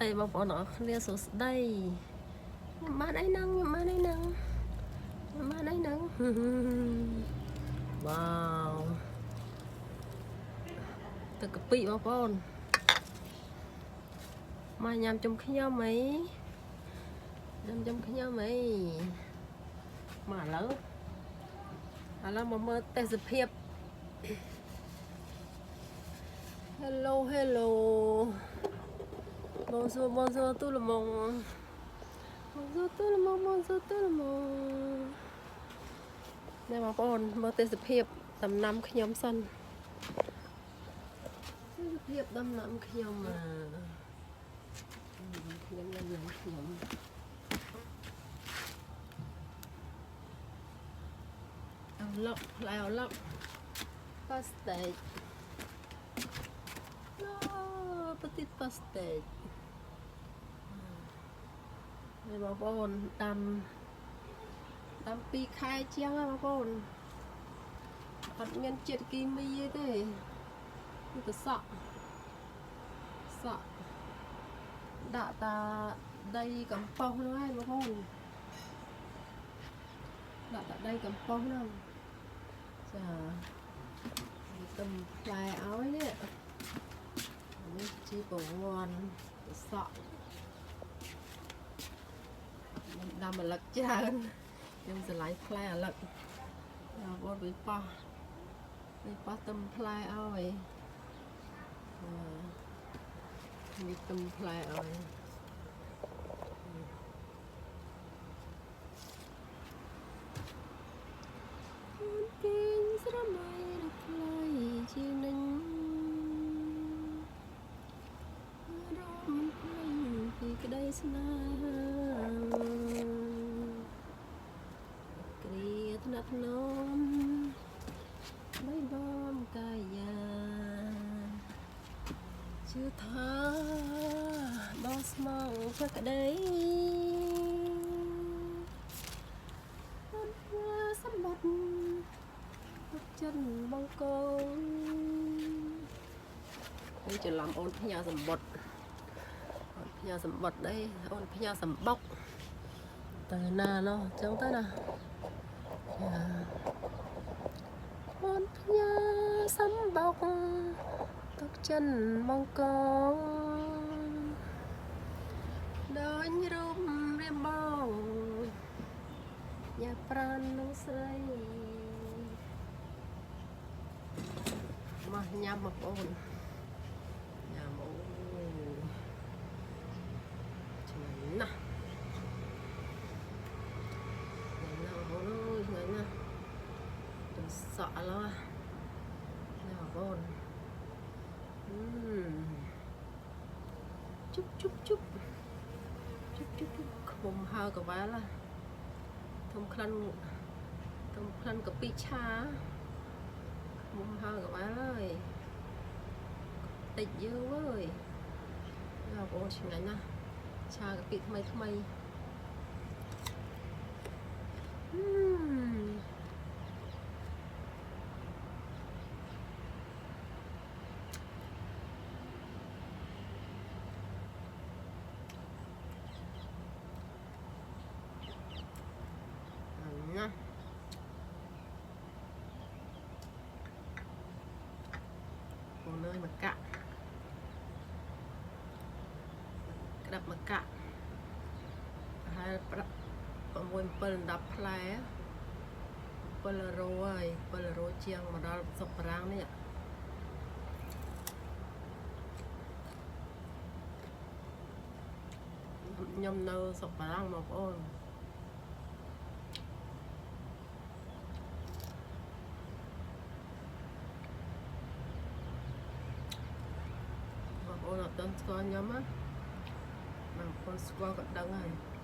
đây bọc bọn nó lia số đây mà đây nâng mà đây nâng mà đây nâng wow từ cái bị bọc bọn mà nhằm trong khi nhau mấy nhằm trong khi nhau mấy mà lớn là mà mơ tê dập hiệp hello hello bonjour bonjour tout le monde bonjour tout le monde bonjour tout le monde នេះបងប្អូនមើលទេសភាពដំណាំខ្ញុំសិនទេសភាពដំណាំខ្ញុំខ្ញុំអឡុកផ្លែអឡុកប៉ាស្តេកប៉ទីតប៉ាស្តេកនេះបងប្អូនដាំ2 ខែជាងហើយបងប្អូនអត់មានជាតិគីមីទេគឺទៅសក់ដាក់តាដីកំប៉ុស្តហ្នឹងហើយបងប្អូនដាក់តាដីកំប៉ុស្តហ្នឹងចាទំផ្លែឲ្យនេះជីប្រវ័នទៅសក់ដាំម្លឹកច្រើនខ្ញុំស្រឡាញ់ផ្លែអាឡឹកបងប្អូនវាប៉ះទំផ្លែឲ្យវាទំផ្លែឲ្យគេងស្រមៃរខ្លីជាងនឹងរំភ្លេងពីក្តីស្នេហាគ្រាថ្នាក់ថ្នមបីបំកាយាជឿថាដល់ស្មងព្រឹកក្តីអត់សម្បត្តិចិនបងកូនខ្ញុំច្រឡំអូនផ្ញើសម្បត្តិផ្ញើសម្បត្តិđấyអូនផ្ញើសម្បុកទៅណាណោះចឹងទៅណាអូនផ្ញើសម្បុកទុកចិនបងកងដូចរូបរាមបងយ៉ាប្រាននឹងស្រីមកញ៉ាំបងប្អូនញ៉ាំអូឆ្ងាញ់ណាស់បងប្អូនទៅសក់ឡោះញ៉ាំបងប្អូនជុបខ្មុំហើកវ៉ាល់ធំក្លិនកាពីឆាខ្មុំហើកវ៉ាល់ហើយតិចយើងអើយបងប្អូនឆ្ងាញ់ណាស់ឆាកាពីថ្មីណាបងលើមកកាក់ក្តាប់មកកាក់ហើយ6 7 10ផ្លែ7រោហើយ7រោជាងមកដល់សុកបារាំងនេះខ្ញុំនៅសុកបារាំងបងប្អូនបងប្អូនអត់ទាន់ស្គាល់ខ្ញុំណាបងប្អូនស្គាល់ក៏ដឹងហើយ